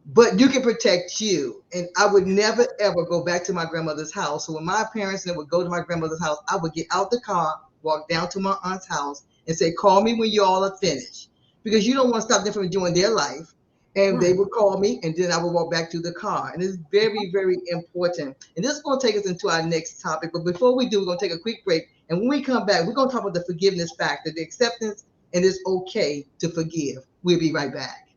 but you can protect you. And I would never, ever go back to my grandmother's house. So when my parents would go to my grandmother's house, I would get out the car, walk down to my aunt's house and say, call me when you all are finished, because you don't want to stop them from enjoying their life. And they would call me, and then I would walk back to the car. And it's very, very important. And this is going to take us into our next topic. But before we do, we're going to take a quick break. And when we come back, we're going to talk about the forgiveness factor, the acceptance, and it's okay to forgive. We'll be right back.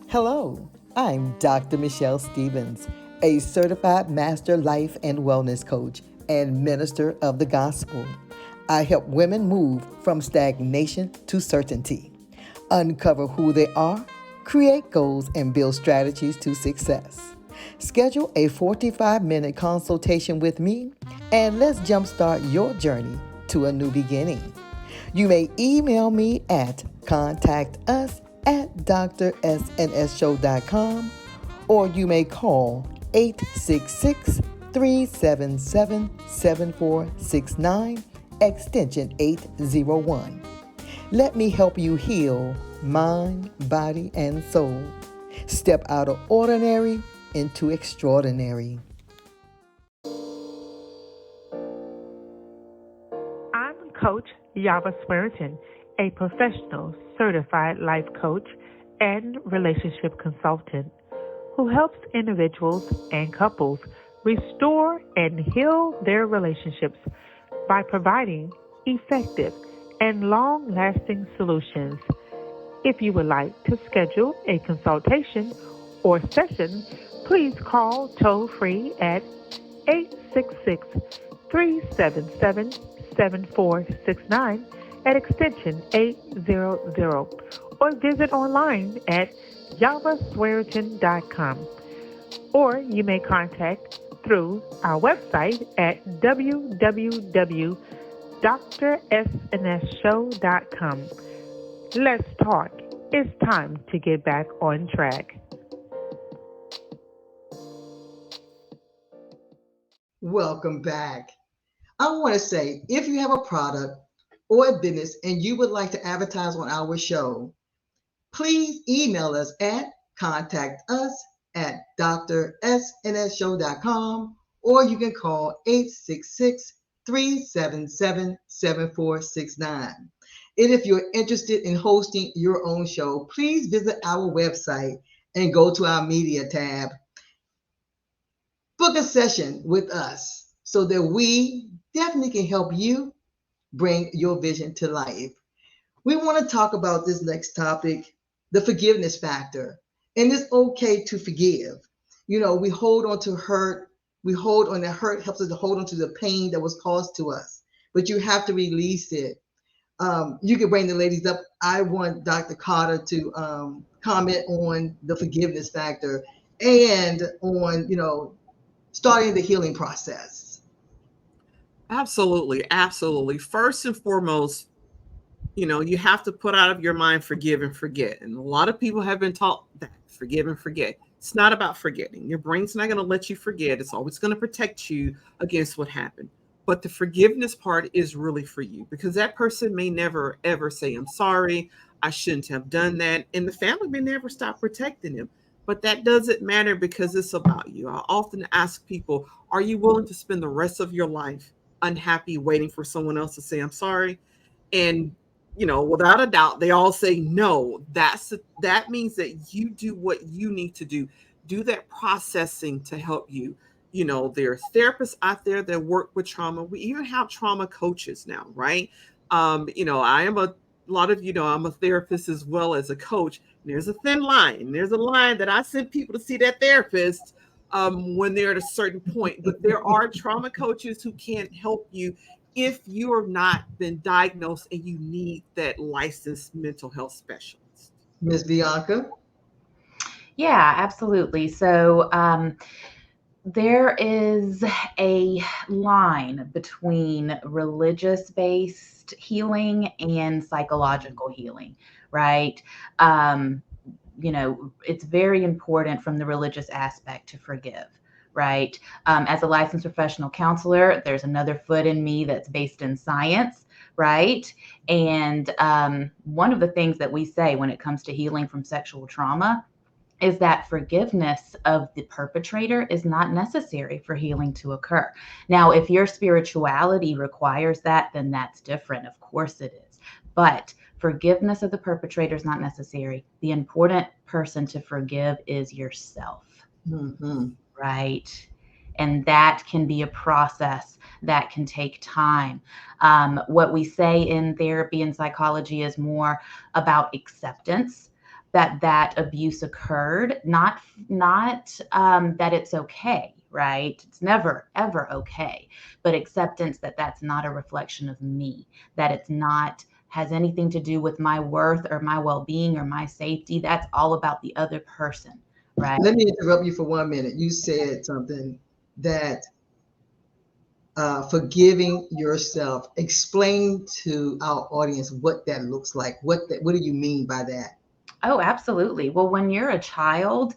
Hello, I'm Dr. Michelle Stevens, a certified master life and wellness coach and minister of the gospel. I help women move from stagnation to certainty, uncover who they are, create goals, and build strategies to success. Schedule a 45-minute consultation with me, and let's jumpstart your journey to a new beginning. You may email me at contactus@drsnsshow.com, or you may call 866-377-7469, extension 801. Let me help you heal mind, body, and soul. Step out of ordinary into extraordinary. I'm Coach Yava Sweariton, a professional certified life coach and relationship consultant who helps individuals and couples restore and heal their relationships by providing effective and long-lasting solutions. If you would like to schedule a consultation or session, please call toll-free at 866-377-7469 at extension 800, or visit online at javasweariton.com. Or you may contact through our website at www.drsnsshow.com. Let's talk. It's time to get back on track. Welcome back. I want to say, if you have a product or a business and you would like to advertise on our show, please email us at contactus@drsnsshow.com, or you can call 866-377-7469. And if you're interested in hosting your own show, please visit our website and go to our media tab. Book a session with us so that we definitely can help you bring your vision to life. We want to talk about this next topic, the forgiveness factor. And it's okay to forgive. We hold on to hurt. We hold on, the hurt helps us to hold on to the pain that was caused to us, but you have to release it. You can bring the ladies up. I want Dr. Carter to comment on the forgiveness factor and on, starting the healing process. Absolutely. Absolutely. First and foremost, you have to put out of your mind, forgive and forget. And a lot of people have been taught that forgive and forget. It's not about forgetting. Your brain's not going to let you forget. It's always going to protect you against what happened. But the forgiveness part is really for you, because that person may never, ever say, I'm sorry, I shouldn't have done that. And the family may never stop protecting him. But that doesn't matter, because it's about you. I often ask people, are you willing to spend the rest of your life unhappy, waiting for someone else to say, I'm sorry? And, without a doubt, they all say no. That means that you do what you need to do. Do that processing to help you. There are therapists out there that work with trauma. We even have trauma coaches now, right? I am a lot of I'm a therapist as well as a coach. And there's a thin line. There's a line that I send people to see that therapist when they're at a certain point. But there are trauma coaches who can help you if you are not been diagnosed and you need that licensed mental health specialist. Ms. Bianca? Yeah, absolutely. So there is a line between religious-based healing and psychological healing, right? It's very important from the religious aspect to forgive, right? As a licensed professional counselor, there's another foot in me that's based in science. right? And one of the things that we say when it comes to healing from sexual trauma is that forgiveness of the perpetrator is not necessary for healing to occur. Now, if your spirituality requires that, then that's different. Of course it is. But forgiveness of the perpetrator is not necessary. The important person to forgive is yourself, right? And that can be a process that can take time. What we say in therapy and psychology is more about acceptance that abuse occurred, not that it's okay, right? It's never ever okay, but acceptance that that's not a reflection of me, that it's not has anything to do with my worth or my well-being or my safety. That's all about the other person, right? Let me interrupt you for 1 minute. You said something that forgiving yourself. Explain to our audience what that looks like. What do you mean by that? Oh, absolutely. Well, when you're a child,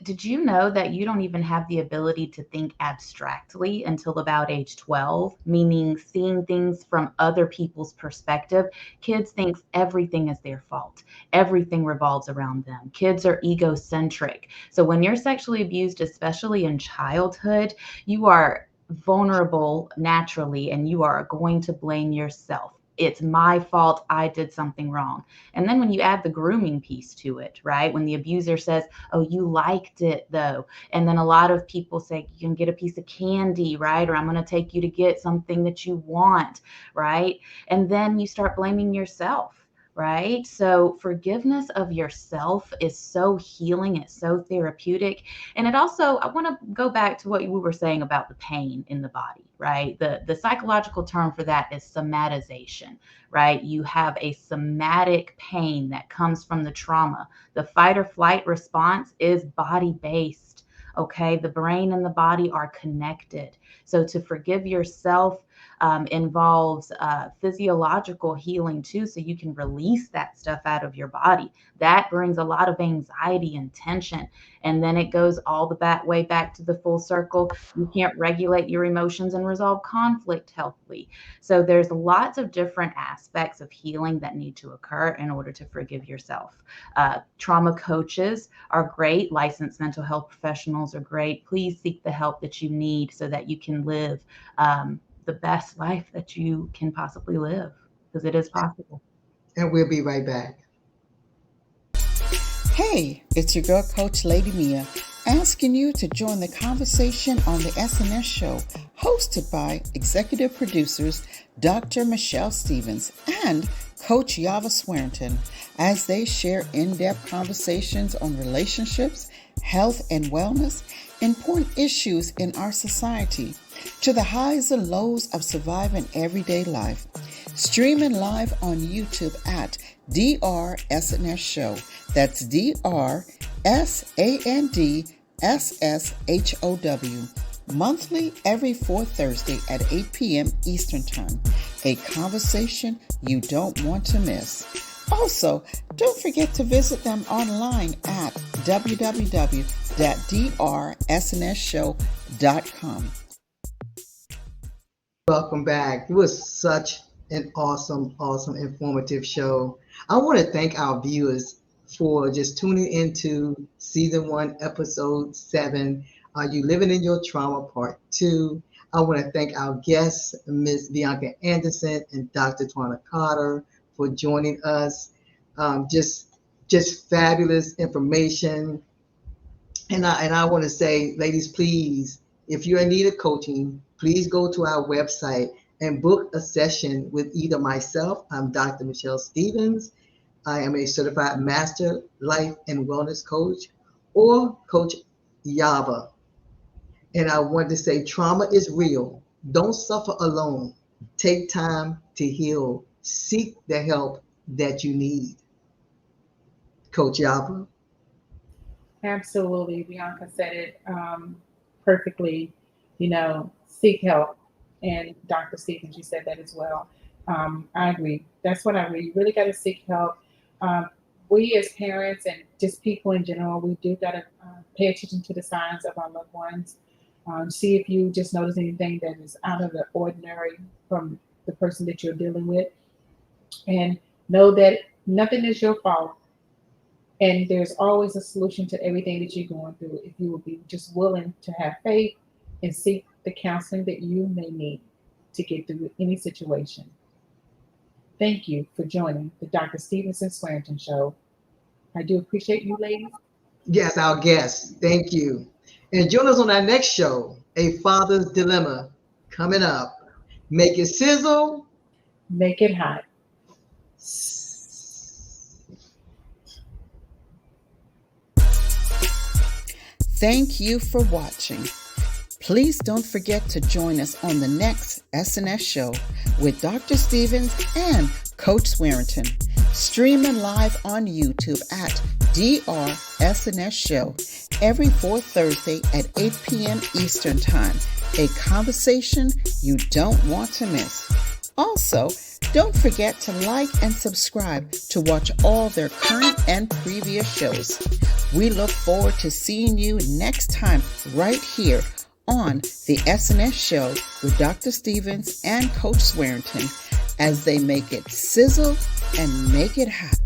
did you know that you don't even have the ability to think abstractly until about age 12, meaning seeing things from other people's perspective? Kids think everything is their fault. Everything revolves around them. Kids are egocentric. So when you're sexually abused, especially in childhood, you are vulnerable naturally, and you are going to blame yourself. It's my fault. I did something wrong. And then when you add the grooming piece to it, right? When the abuser says, oh, you liked it though. And then a lot of people say, you can get a piece of candy, right? Or I'm going to take you to get something that you want, right? And then you start blaming yourself. Right? So forgiveness of yourself is so healing. It's so therapeutic. And it also, I want to go back to what we were saying about the pain in the body, right? The psychological term for that is somatization, right? You have a somatic pain that comes from the trauma. The fight or flight response is body based. Okay. The brain and the body are connected. So to forgive yourself involves physiological healing too, so you can release that stuff out of your body. That brings a lot of anxiety and tension, and then it goes all the way back to the full circle. You can't regulate your emotions and resolve conflict healthily. So there's lots of different aspects of healing that need to occur in order to forgive yourself. Trauma coaches are great. Licensed mental health professionals are great. Please seek the help that you need so that you can live the best life that you can possibly live, because it is possible. And we'll be right back. Hey, it's your girl, Coach Lady Mia, asking you to join the conversation on the SNS show, hosted by executive producers Dr. Michelle Stevens and Coach Yava Swearington, as they share in-depth conversations on relationships, health and wellness, important issues in our society, to the highs and lows of surviving everyday life. Streaming live on YouTube at DRSNS Show. That's DRSANDSSHOW. Monthly every fourth Thursday at 8 p.m. Eastern Time. A conversation you don't want to miss. Also, don't forget to visit them online at www.drsnsshow.com. Welcome back. It was such an awesome, informative show. I want to thank our viewers for just tuning into season 1, episode 7. Are You Living in Your Trauma, part 2? I want to thank our guests, Ms. Bianca Anderson and Dr. Twana Carter, for joining us. Just fabulous information. And I want to say, ladies, please, if you're in need of coaching, please go to our website and book a session with either myself, I'm Dr. Michelle Stevens, I am a certified master life and wellness coach, or Coach Yava. And I want to say, trauma is real. Don't suffer alone. Take time to heal. Seek the help that you need. Coach Yava. Absolutely. Bianca said it perfectly. Seek help. And Dr. Stevens, you said that as well. I agree. That's what I agree. You really got to seek help. We as parents and just people in general, we do got to pay attention to the signs of our loved ones. See if you just notice anything that is out of the ordinary from the person that you're dealing with, and know that nothing is your fault. And there's always a solution to everything that you're going through if you will be just willing to have faith and seek the counseling that you may need to get through any situation. Thank you for joining the Dr. Stevenson Swearington Show. I do appreciate you, ladies. Yes, our guests. Thank you. And join us on our next show, A Father's Dilemma, coming up. Make it sizzle. Make it hot. Thank you for watching. Please don't forget to join us on the next SNS show with Dr. Stevens and Coach Swearington, streaming live on YouTube at DRSNS Show every fourth Thursday at 8 p.m. Eastern Time. A conversation you don't want to miss. Also, don't forget to like and subscribe to watch all their current and previous shows. We look forward to seeing you next time right here on the SNS Show with Dr. Stevens and Coach Swearington as they make it sizzle and make it hot.